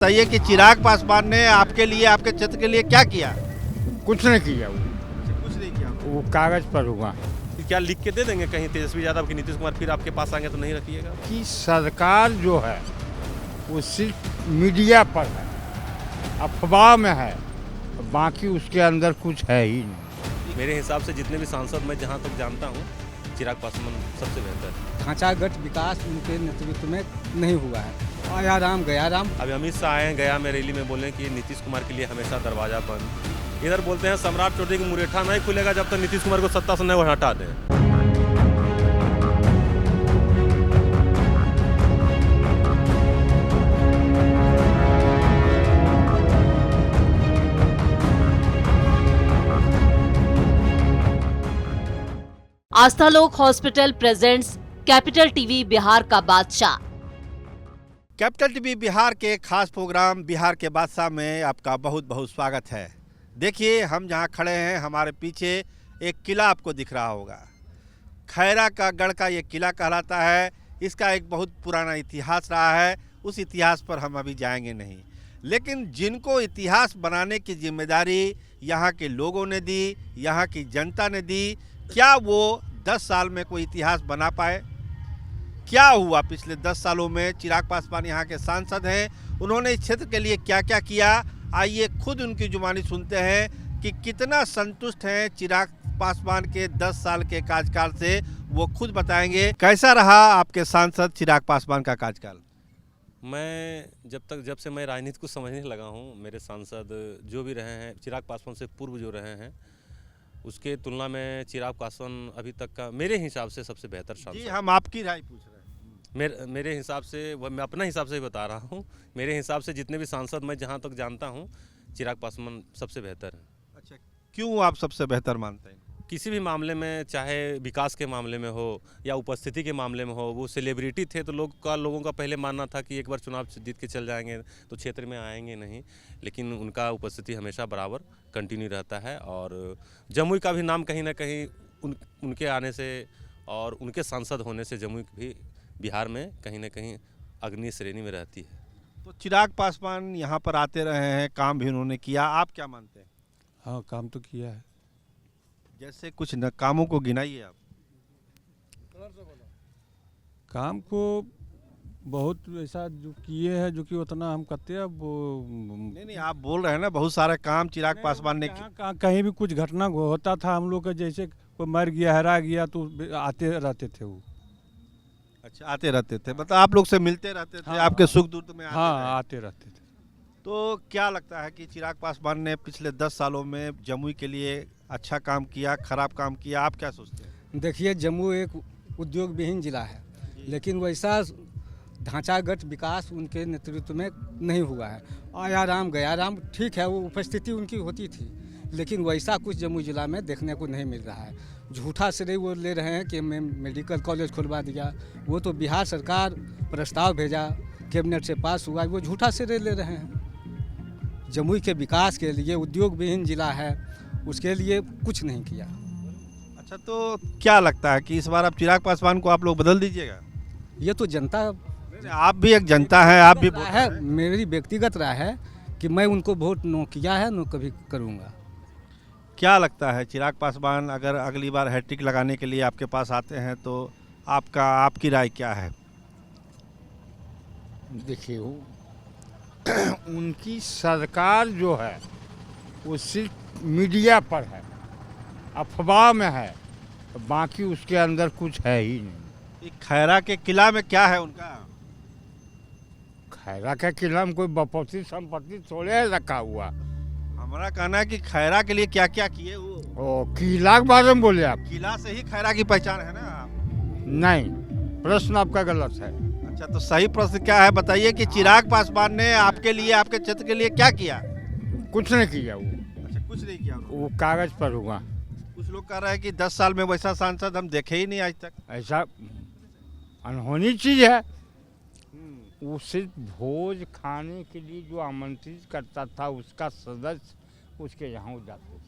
बताइए कि चिराग पासवान ने आपके लिए, आपके क्षेत्र के लिए क्या किया? कुछ नहीं किया वो कुछ नहीं किया। वो कागज पर हुआ क्या लिख के दे देंगे कहीं तेजस्वी यादव की नीतीश कुमार फिर आपके पास आएंगे तो नहीं रखिएगा? कि सरकार जो है वो सिर्फ मीडिया पर है, अफवाह में है, बाकी उसके अंदर कुछ है ही नहीं। मेरे हिसाब से जितने भी सांसद मैं जहाँ तक जानता हूँ, चिराग पासवान सबसे बेहतर है। ढांचागत विकास उनके नेतृत्व में नहीं हुआ है। आया राम गया राम। अभी अमित शाह आए गया में रैली में बोले कि नीतीश कुमार के लिए हमेशा दरवाजा बंद। इधर बोलते हैं सम्राट चौधरी की मुरेठा नहीं खुलेगा जब तक नीतीश कुमार को सत्ता से नहीं हटा दें। आस्था लोक hospital presents capital TV Bihar का बादशाह। कैपिटल टीवी बिहार के खास प्रोग्राम बिहार के बादशाह में आपका बहुत बहुत स्वागत है। देखिए, हम जहां खड़े हैं हमारे पीछे एक किला आपको दिख रहा होगा। खैरा का गढ़ का ये किला कहलाता है। इसका एक बहुत पुराना इतिहास रहा है। उस इतिहास पर हम अभी जाएंगे नहीं, लेकिन जिनको इतिहास बनाने की जिम्मेदारी यहाँ के लोगों ने दी, यहाँ की जनता ने दी, क्या वो 10 साल में कोई इतिहास बना पाए? क्या हुआ पिछले 10 सालों में? चिराग पासवान यहाँ के सांसद हैं, उन्होंने इस क्षेत्र के लिए क्या क्या किया, आइए खुद उनकी जुबानी सुनते हैं कि कितना संतुष्ट हैं चिराग पासवान के 10 साल के कार्यकाल से। वो खुद बताएंगे। कैसा रहा आपके सांसद चिराग पासवान का कार्यकाल? मैं जब से मैं राजनीति को समझने लगा हूँ, मेरे सांसद जो भी रहे हैं, चिराग पासवान से पूर्व जो रहे हैं, उसके तुलना में चिराग पासवान अभी तक का मेरे हिसाब से सबसे बेहतर सांसद। जी, हम आपकी राय पूछ रहे हैं। मेरे हिसाब से, वह मैं अपना हिसाब से ही बता रहा हूँ, मेरे हिसाब से जितने भी सांसद मैं जहाँ तक जानता हूँ, चिराग पासवान सबसे बेहतर है। अच्छा, क्यों आप सबसे बेहतर मानते हैं? किसी भी मामले में, चाहे विकास के मामले में हो या उपस्थिति के मामले में हो, वो सेलिब्रिटी थे तो लोगों का पहले मानना था कि एक बार चुनाव जीत के चल जाएंगे तो क्षेत्र में आएंगे नहीं, लेकिन उनका उपस्थिति हमेशा बराबर कंटिन्यू रहता है। और जमुई का भी नाम कहीं ना कहीं उनके आने से और उनके सांसद होने से जमुई भी बिहार में कहीं ना कहीं अग्रणी श्रेणी में रहती है। तो चिराग पासवान यहाँ पर आते रहे हैं, काम भी उन्होंने किया, आप क्या मानते हैं? हाँ, काम तो किया है। जैसे कुछ न कामों को गिनाइए आप। काम को बहुत ऐसा जो किए हैं, जो कि उतना हम करते हैं वो नहीं, आप बोल रहे हैं ना बहुत सारे काम चिराग पासवान ने किए। कहीं भी कुछ घटना होता था हम लोग का, जैसे कोई मर गया, हरा गया, तो आते रहते थे वो। अच्छा, आते रहते थे, मतलब आप लोग से मिलते रहते थे। हाँ, आपके सुख दुख में हाँ, आते रहते थे। तो क्या लगता है कि चिराग पासवान ने पिछले 10 सालों में जमुई के लिए अच्छा काम किया, खराब काम किया? आप क्या सोचते हैं? देखिए, जम्मू एक उद्योग विहीन जिला है, लेकिन वैसा ढांचागत विकास उनके नेतृत्व में नहीं हुआ है। आया राम गया राम, ठीक है, वो उपस्थिति उनकी होती थी, लेकिन वैसा कुछ जमुई जिला में देखने को नहीं मिल रहा है। झूठा श्रेय वो ले रहे हैं कि मैं मेडिकल कॉलेज खुलवा दिया, वो तो बिहार सरकार प्रस्ताव भेजा, कैबिनेट से पास हुआ, वो झूठा श्रेय ले रहे हैं। जमुई के विकास के लिए, उद्योग विहीन जिला है, उसके लिए कुछ नहीं किया। अच्छा, तो क्या लगता है कि इस बार आप चिराग पासवान को आप लोग बदल दीजिएगा? ये तो जनता, आप भी एक जनता है, आप भी है, मेरी व्यक्तिगत राय है कि मैं उनको वोट नो किया है, नो कभी करूँगा। क्या लगता है चिराग पासवान अगर अगली बार हैट्रिक लगाने के लिए आपके पास आते हैं तो आपकी राय क्या है? देखिए, उनकी सरकार जो है वो सिर्फ मीडिया पर है, अफवाह में है, बाकी उसके अंदर कुछ है ही नहीं। ये खैरा के किला में क्या है उनका? खैरा का किला में कोई बपौती संपत्ति थोड़े रखा हुआ। हमारा कहना है कि खैरा के लिए क्या क्या किए वो। ओ, किला के बारे में बोले आप? किला से ही खैरा की पहचान है ना? नहीं, प्रश्न आपका गलत है। अच्छा, तो सही प्रश्न क्या है बताइए कि चिराग पासवान ने आपके लिए, आपके क्षेत्र के लिए क्या किया? कुछ नहीं किया वो अच्छा, कुछ नहीं किया उन्होंने। वो कागज पर हुआ। कुछ लोग कह रहे हैं कि 10 साल में वैसा सांसद हम देखे ही नहीं आज तक। ऐसा अनहोनी चीज है। वो सिर्फ भोज खाने के लिए जो आमंत्रित करता था उसका सदस्य उसके यहाँ जाते थे।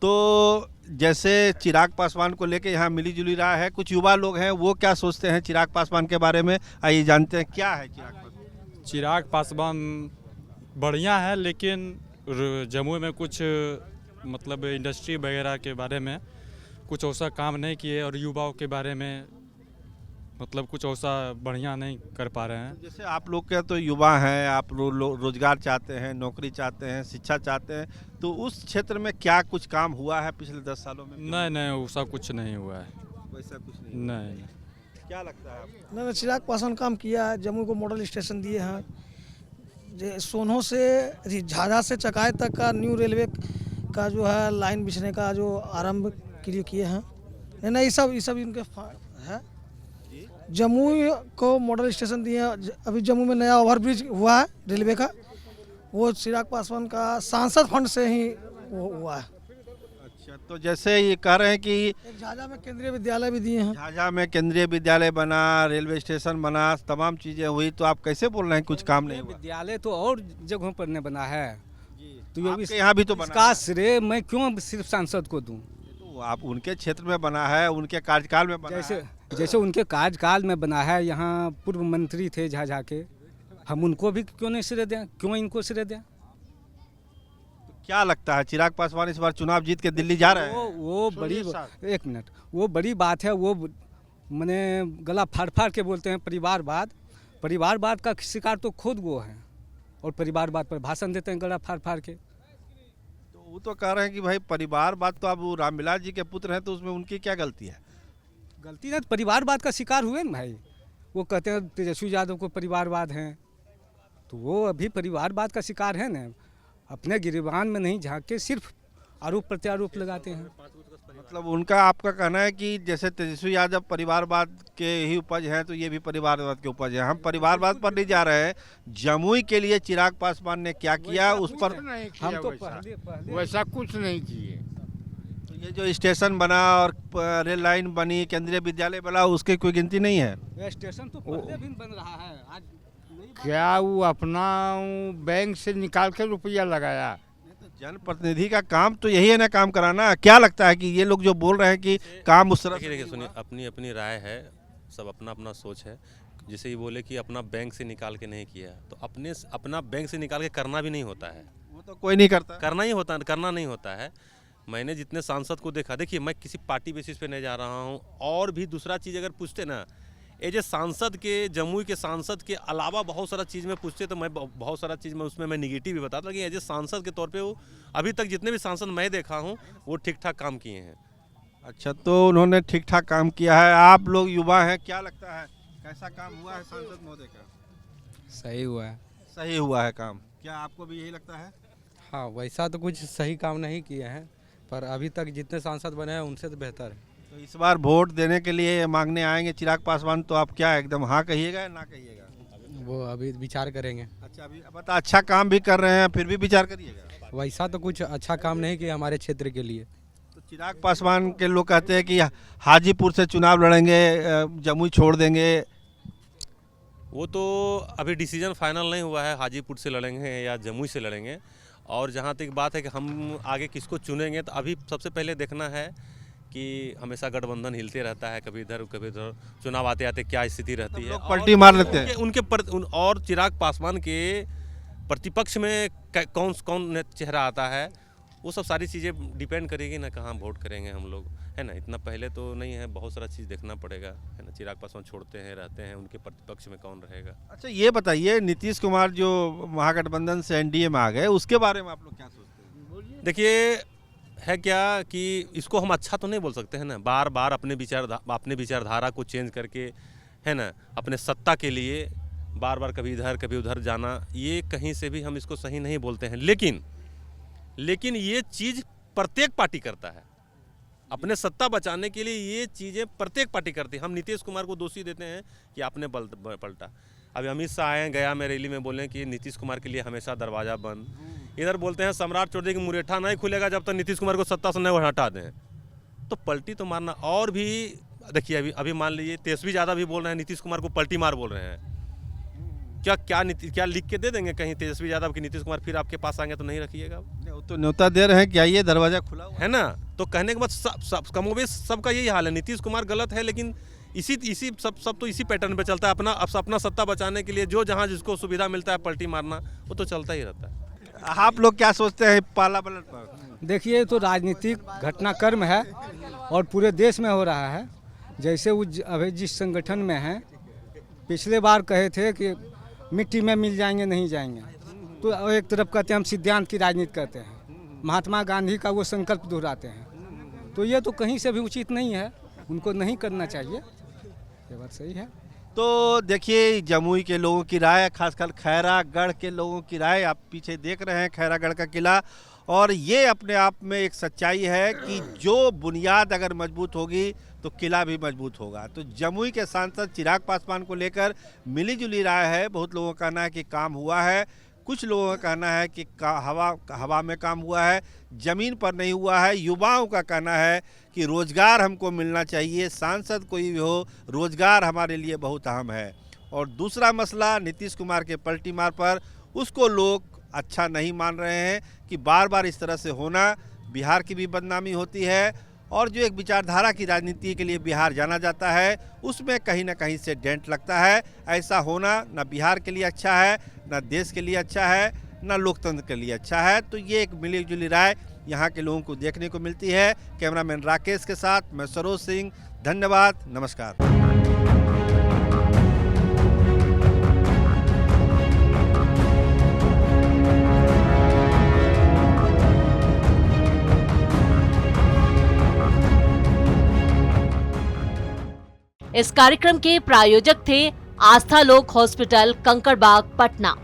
तो जैसे चिराग पासवान को लेके यहाँ मिली जुली रहा है, कुछ युवा लोग हैं, वो क्या सोचते हैं चिराग पासवान के बारे में, आइए जानते हैं क्या है चिराग पासवान। चिराग पासवान बढ़िया है, लेकिन जमुई में कुछ मतलब इंडस्ट्री वगैरह के बारे में कुछ ऐसा काम नहीं किए, और युवाओं के बारे में मतलब कुछ ऐसा बढ़िया नहीं कर पा रहे हैं। जैसे आप लोग के तो युवा हैं, आप रोजगार चाहते हैं, नौकरी चाहते हैं, शिक्षा चाहते हैं, तो उस क्षेत्र में क्या कुछ काम हुआ है पिछले 10 सालों में? नहीं वैसा कुछ नहीं हुआ है। वैसा कुछ नहीं। नहीं क्या लगता है आपको? नहीं, चिराग पासवान काम किया है, जम्मू को मॉडल स्टेशन दिए हैं, सोनो से झाझा से चकाई तक का न्यू रेलवे का जो है लाइन बिछने का जो आरंभ किए हैं। नहीं, ये सब इनके है। जम्मू को मॉडल स्टेशन दिए हैं। अभी जम्मू में नया ओवरब्रिज हुआ है रेलवे का, वो चिराग पासवान का सांसद फंड से ही वो हुआ है। अच्छा, तो जैसे ये कह रहे हैं कि एक झाझा में केंद्रीय विद्यालय भी दिए हैं। झाझा में केंद्रीय विद्यालय बना, रेलवे स्टेशन बना, तमाम चीजें हुई, तो आप कैसे बोल रहे हैं कुछ काम नहीं हुआ? विद्यालय तो और जगहों पर नहीं बना है, तो आपके यहाँ भी तो बना इसका है। श्रेय मैं क्यों सिर्फ सांसद को दूं? तो आप उनके क्षेत्र में बना है, उनके कार्यकाल में बना है। जैसे उनके कार्यकाल में बना है, यहाँ पूर्व मंत्री थे झाझा के, हम उनको भी क्यों नहीं श्रेय दें, क्यों इनको श्रेय दें? क्या लगता है चिराग पासवान इस बार चुनाव जीत के दिल्ली जा रहे हैं? वो बड़ी एक मिनट, वो बड़ी बात है। वो मैंने गला फाड़ फाड़ के बोलते हैं परिवारवाद का शिकार तो खुद वो हैं, और परिवारवाद पर भाषण देते हैं गला फाड़ फाड़ के। तो वो तो कह रहे हैं कि भाई परिवारवाद, तो अब रामविलास जी के पुत्र हैं, तो उसमें उनकी क्या गलती है? गलती नहीं, परिवारवाद का शिकार हुए ना भाई। वो कहते हैं तेजस्वी यादव को परिवारवाद हैं, तो वो अभी परिवारवाद का शिकार है ना। अपने गिरबान में नहीं झांक के सिर्फ आरोप प्रत्यारोप लगाते हैं। मतलब उनका, आपका कहना है कि जैसे तेजस्वी यादव परिवारवाद के ही उपज हैं, तो ये भी परिवारवाद के उपज है। हम परिवारवाद पर नहीं जा रहे हैं, जमुई के लिए चिराग पासवान ने क्या किया उस पर हम तो वैसा कुछ नहीं किए। तो ये जो स्टेशन बना और रेल लाइन बनी, केंद्रीय विद्यालय बना, उसकी कोई गिनती नहीं है। स्टेशन तो पहले भी बन रहा है। आज क्या वो अपना बैंक से निकाल के रुपया लगाया? जनप्रतिनिधि का काम तो यही है ना, काम कराना। क्या लगता है कि ये लोग जो बोल रहे हैं कि काम उस तरह देखिए सुनिए, अपनी अपनी राय है, सब अपना अपना सोच है। जैसे ये बोले कि अपना बैंक से निकाल के नहीं किया, तो अपना बैंक से निकाल के करना भी नहीं होता है। वो तो कोई नहीं करता। करना नहीं होता है। मैंने जितने सांसद को देखा, देखिए मैं किसी पार्टी बेसिस पे नहीं जा रहा हूँ। और भी दूसरा चीज़ अगर पूछते ना, एज ए सांसद के, जमुई के सांसद के अलावा बहुत सारा चीज़ में पूछते, तो मैं बहुत सारा चीज़ में उसमें मैं निगेटिव भी बताता, लेकिन एज ए सांसद के तौर पे वो अभी तक जितने भी सांसद मैं देखा हूँ वो ठीक ठाक काम किए हैं। अच्छा, तो उन्होंने ठीक ठाक काम किया है। आप लोग युवा हैं, क्या लगता है कैसा काम हुआ है सांसद महोदय का? सही हुआ है। सही हुआ है काम, क्या आपको भी यही लगता है? हाँ, वैसा तो कुछ सही काम नहीं किए हैं, पर अभी तक जितने सांसद बने हैं उनसे तो बेहतर है। तो इस बार वोट देने के लिए मांगने आएंगे चिराग पासवान, तो आप क्या एकदम हाँ कहिएगा या ना कहिएगा? वो अभी विचार करेंगे। अच्छा, अभी बता, अच्छा काम भी कर रहे हैं, फिर भी विचार करिएगा। वैसा तो कुछ अच्छा काम नहीं किया हमारे क्षेत्र के लिए। तो चिराग पासवान के लोग कहते हैं कि हाजीपुर से चुनाव लड़ेंगे, जमुई छोड़ देंगे। वो तो अभी डिसीजन फाइनल नहीं हुआ है, हाजीपुर से लड़ेंगे या जमुई से लड़ेंगे। और जहाँ तक बात है कि हम आगे किसको चुनेंगे, तो अभी सबसे पहले देखना है कि हमेशा गठबंधन हिलते रहता है, कभी इधर कभी उधर, चुनाव आते आते क्या स्थिति रहती है। लोग पलटी मार लेते हैं। और चिराग पासवान के प्रतिपक्ष में कौन चेहरा आता है, वो सब सारी चीज़ें डिपेंड करेगी ना, कहाँ वोट करेंगे हम लोग, है ना। इतना पहले तो नहीं है, बहुत सारा चीज़ देखना पड़ेगा, है ना। चिराग पासवान छोड़ते हैं, रहते हैं, उनके प्रतिपक्ष में कौन रहेगा। अच्छा, ये बताइए, नीतीश कुमार जो महागठबंधन से एनडीए में आ गए, उसके बारे में आप लोग क्या सोचते हैं? देखिए, है क्या कि इसको हम अच्छा तो नहीं बोल सकते हैं ना, बार बार अपने विचारधारा को चेंज करके, है ना, अपने सत्ता के लिए बार बार कभी इधर कभी उधर जाना, ये कहीं से भी हम इसको सही नहीं बोलते हैं। लेकिन ये चीज़ प्रत्येक पार्टी करता है, अपने सत्ता बचाने के लिए ये चीज़ें प्रत्येक पार्टी करती है। हम नीतीश कुमार को दोषी देते हैं कि आपने पलटा। अभी अमित शाह आए गया में रैली में बोले कि नीतीश कुमार के लिए हमेशा दरवाज़ा बंद। इधर बोलते हैं सम्राट चौधरी की मुरेठा नहीं खुलेगा जब तक नीतीश कुमार को सत्ता से नहीं हटा दें। तो पलटी तो मारना। और भी देखिए, अभी मान लीजिए तेजस्वी यादव भी बोल रहे हैं नीतीश कुमार को पलटी मार बोल रहे हैं। क्या लिख के दे देंगे कहीं तेजस्वी यादव की, नीतीश कुमार फिर आपके पास आएंगे तो नहीं रखिएगा? वो तो न्योता दे रहे हैं कि आइए, दरवाजा खुला हुआ है ना। तो कहने के बाद कमोबेश सबका यही हाल है। नीतीश कुमार गलत है, लेकिन इसी सब तो इसी पैटर्न पे चलता है। अपना सत्ता बचाने के लिए जो जहाँ जिसको सुविधा मिलता है पलटी मारना, वो तो चलता ही रहता है। आप लोग क्या सोचते हैं पाला बलट पर? देखिए, ये तो राजनीतिक घटनाक्रम है और पूरे देश में हो रहा है। जैसे वो अभी जिस संगठन में हैं, पिछले बार कहे थे कि मिट्टी में मिल जाएंगे, नहीं जाएंगे, तो एक तरफ कहते हैं हम सिद्धांत की राजनीति करते हैं, महात्मा गांधी का वो संकल्प दोहराते हैं। तो ये तो कहीं से भी उचित नहीं है, उनको नहीं करना चाहिए। ये बात सही है। तो देखिए, जमुई के लोगों की राय, खासकर खैरागढ़ के लोगों की राय, आप पीछे देख रहे हैं खैरागढ़ का किला, और ये अपने आप में एक सच्चाई है कि जो बुनियाद अगर मजबूत होगी तो किला भी मजबूत होगा। तो जमुई के सांसद चिराग पासवान को लेकर मिली जुली राय है। बहुत लोगों का कहना है कि काम हुआ है, कुछ लोगों का कहना है कि हवा में काम हुआ है, ज़मीन पर नहीं हुआ है। युवाओं का कहना है कि रोज़गार हमको मिलना चाहिए, सांसद कोई भी हो, रोज़गार हमारे लिए बहुत अहम है। और दूसरा मसला नीतीश कुमार के पलटी मार पर, उसको लोग अच्छा नहीं मान रहे हैं कि बार बार इस तरह से होना, बिहार की भी बदनामी होती है, और जो एक विचारधारा की राजनीति के लिए बिहार जाना जाता है, उसमें कहीं ना कहीं से डेंट लगता है। ऐसा होना न बिहार के लिए अच्छा है, न देश के लिए अच्छा है, न लोकतंत्र के लिए अच्छा है। तो ये एक मिली जुली राय यहाँ के लोगों को देखने को मिलती है। कैमरामैन राकेश के साथ मैं सरोज सिंह, धन्यवाद, नमस्कार। इस कार्यक्रम के प्रायोजक थे आस्था लोक हॉस्पिटल, कंकड़बाग, पटना।